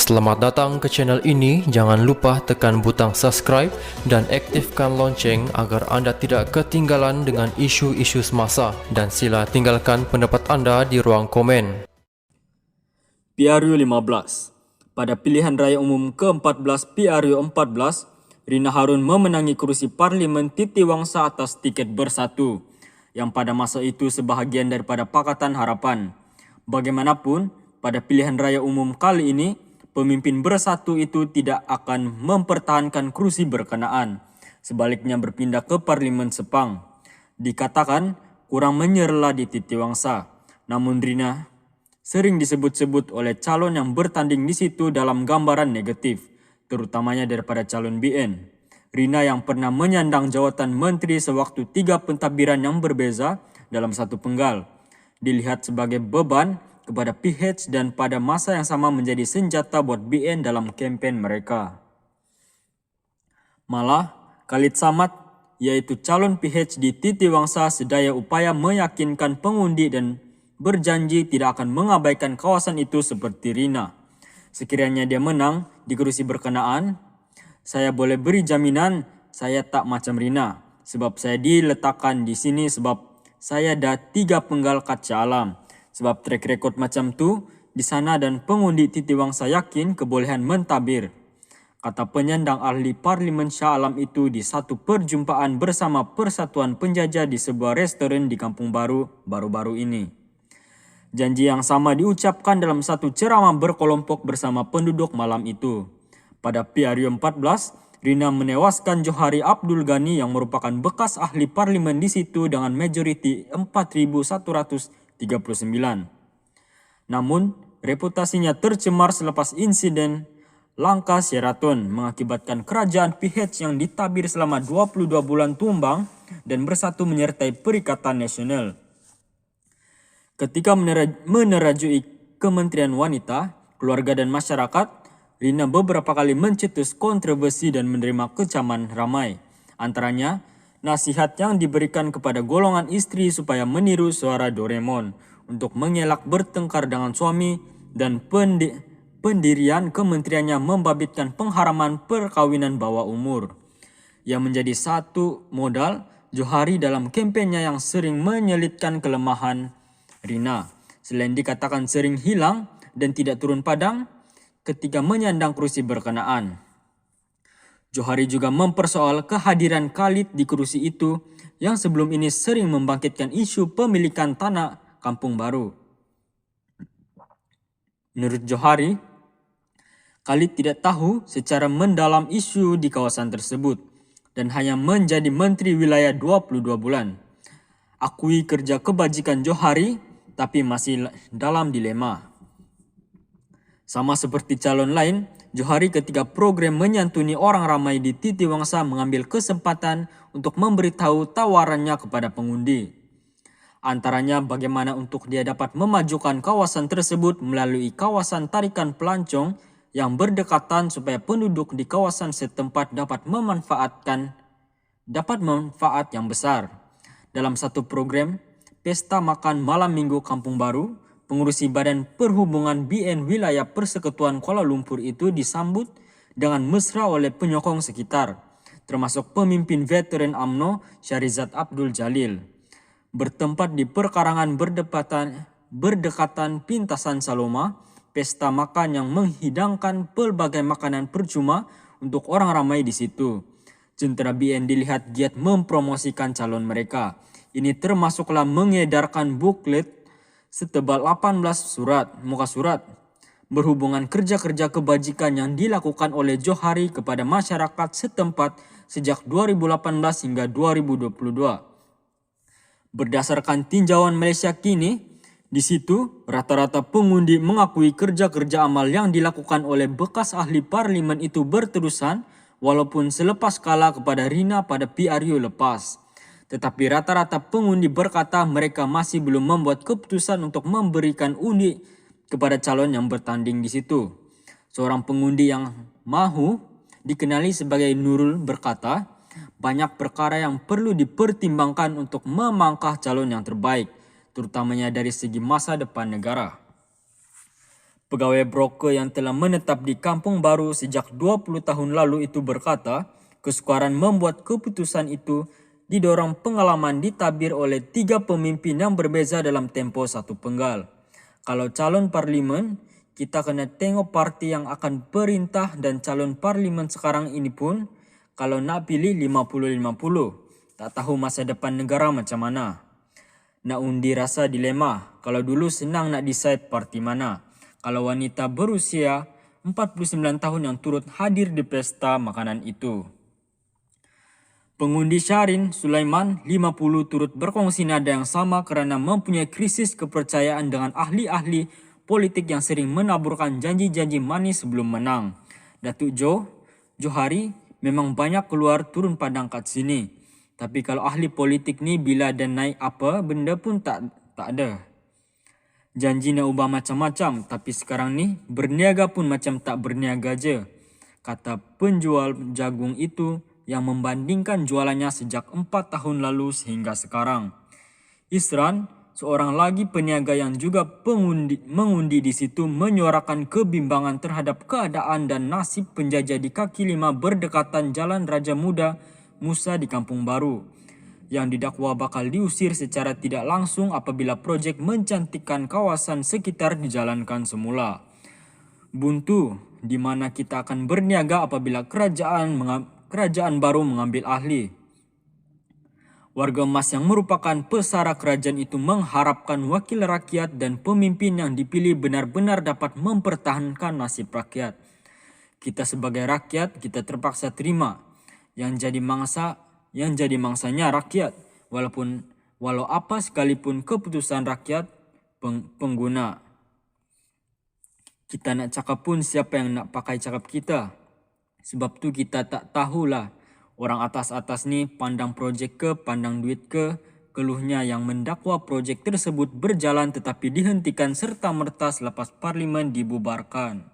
Selamat datang ke channel ini. Jangan lupa tekan butang subscribe dan aktifkan lonceng agar anda tidak ketinggalan dengan isu-isu semasa, dan sila tinggalkan pendapat anda di ruang komen. PRU 15. Pada pilihan raya umum ke-14 PRU 14, Rina Harun memenangi kursi Parlimen Titiwangsa atas tiket Bersatu, yang pada masa itu sebahagian daripada Pakatan Harapan. Bagaimanapun, pada pilihan raya umum kali ini, pemimpin Bersatu itu tidak akan mempertahankan kursi berkenaan, sebaliknya berpindah ke Parlimen Sepang. Dikatakan kurang menyerlah di Titiwangsa, namun Rina sering disebut-sebut oleh calon yang bertanding di situ dalam gambaran negatif, terutamanya daripada calon BN. Rina yang pernah menyandang jawatan menteri sewaktu 3 pentadbiran yang berbeza dalam satu penggal, dilihat sebagai beban kepada PH dan pada masa yang sama menjadi senjata buat BN dalam kempen mereka. Malah, Khalid Samad, yaitu calon PH di Titiwangsa, sedaya upaya meyakinkan pengundi dan berjanji tidak akan mengabaikan kawasan itu seperti Rina. Sekiranya dia menang di kursi berkenaan, saya boleh beri jaminan saya tak macam Rina, sebab saya diletakkan di sini sebab saya dah 3 penggal kaca alam. Sebab track record macam tu di sana dan pengundi Titiwangsa yakin kebolehan mentadbir, kata penyandang ahli Parlimen Shah Alam itu di satu perjumpaan bersama Persatuan Penjajah di sebuah restoran di Kampung Baru baru-baru ini. Janji yang sama diucapkan dalam satu ceramah berkelompok bersama penduduk malam itu. Pada PRU 14, Rina menewaskan Johari Abdul Ghani yang merupakan bekas ahli parlimen di situ dengan majoriti 4.139. Namun, reputasinya tercemar selepas insiden langka Sheraton mengakibatkan kerajaan PH yang ditabir selama 22 bulan tumbang dan Bersatu menyertai Perikatan Nasional. Ketika menerajui Kementerian Wanita, Keluarga dan Masyarakat, Rina beberapa kali mencetus kontroversi dan menerima kecaman ramai. Antaranya, nasihat yang diberikan kepada golongan istri supaya meniru suara Doraemon untuk mengelak bertengkar dengan suami, dan pendirian kementeriannya membabitkan pengharaman perkawinan bawah umur, yang menjadi satu modal Johari dalam kampanye yang sering menyelitkan kelemahan Rina. Selain dikatakan sering hilang dan tidak turun padang ketika menyandang kursi berkenaan, Johari juga mempersoal kehadiran Khalid di kursi itu yang sebelum ini sering membangkitkan isu pemilikan tanah Kampung Baru. Menurut Johari, Khalid tidak tahu secara mendalam isu di kawasan tersebut dan hanya menjadi menteri wilayah 22 bulan. Akui kerja kebajikan Johari, tapi masih dalam dilema. Sama seperti calon lain, Johari ketika program menyantuni orang ramai di Titiwangsa mengambil kesempatan untuk memberitahu tawarannya kepada pengundi. Antaranya bagaimana untuk dia dapat memajukan kawasan tersebut melalui kawasan tarikan pelancong yang berdekatan supaya penduduk di kawasan setempat dapat manfaat yang besar. Dalam satu program, Pesta Makan Malam Minggu Kampung Baru, pengurusi Badan Perhubungan BN Wilayah Persekutuan Kuala Lumpur itu disambut dengan mesra oleh penyokong sekitar, termasuk pemimpin veteran UMNO Syahrizad Abdul Jalil. Bertempat di perkarangan berdekatan Pintasan Saloma, pesta makan yang menghidangkan pelbagai makanan percuma untuk orang ramai di situ. Jentera BN dilihat giat mempromosikan calon mereka. Ini termasuklah mengedarkan buklet setebal 18 muka surat berhubungan kerja-kerja kebajikan yang dilakukan oleh Johari kepada masyarakat setempat sejak 2018 hingga 2022. Berdasarkan tinjauan Malaysia kini, di situ rata-rata pengundi mengakui kerja-kerja amal yang dilakukan oleh bekas ahli parlimen itu berterusan walaupun selepas kalah kepada Rina pada PRU lepas. Tetapi rata-rata pengundi berkata mereka masih belum membuat keputusan untuk memberikan undi kepada calon yang bertanding di situ. Seorang pengundi yang mahu dikenali sebagai Nurul berkata, banyak perkara yang perlu dipertimbangkan untuk memangkah calon yang terbaik, terutamanya dari segi masa depan negara. Pegawai broker yang telah menetap di Kampung Baru sejak 20 tahun lalu itu berkata, kesukaran membuat keputusan itu didorong pengalaman ditabir oleh 3 pemimpin yang berbeza dalam tempo 1 penggal. Kalau calon parlimen, kita kena tengok parti yang akan perintah, dan calon parlimen sekarang ini pun kalau nak pilih 50-50. Tak tahu masa depan negara macam mana. Nak undi rasa dilema. Kalau dulu senang nak decide parti mana. Kalau wanita berusia 49 tahun yang turut hadir di pesta makanan itu. Pengundi Syahrin Sulaiman 50 turut berkongsi nada yang sama kerana mempunyai krisis kepercayaan dengan ahli-ahli politik yang sering menaburkan janji-janji manis sebelum menang. Datuk Johari memang banyak keluar turun padang kat sini. Tapi kalau ahli politik ni bila ada naik apa benda pun tak ada. Janji nak ubah macam-macam, tapi sekarang ni berniaga pun macam tak berniaga je, kata penjual jagung itu yang membandingkan jualannya sejak 4 tahun lalu sehingga sekarang. Isran, seorang lagi peniaga yang juga mengundi di situ, menyuarakan kebimbangan terhadap keadaan dan nasib penjajah di kaki 5 berdekatan Jalan Raja Muda Musa di Kampung Baru, yang didakwa bakal diusir secara tidak langsung apabila projek mencantikkan kawasan sekitar dijalankan semula. Buntu, di mana kita akan berniaga apabila kerajaan baru mengambil ahli. Warga emas yang merupakan pesara kerajaan itu mengharapkan wakil rakyat dan pemimpin yang dipilih benar-benar dapat mempertahankan nasib rakyat. Kita sebagai rakyat, kita terpaksa terima yang jadi mangsanya rakyat, walau apa sekalipun keputusan rakyat pengguna. Kita nak cakap pun siapa yang nak pakai cakap kita. Sebab tu kita tak tahulah orang atas-atas ni pandang projek ke, pandang duit ke. Keluhnya yang mendakwa projek tersebut berjalan tetapi dihentikan serta-merta selepas parlimen dibubarkan.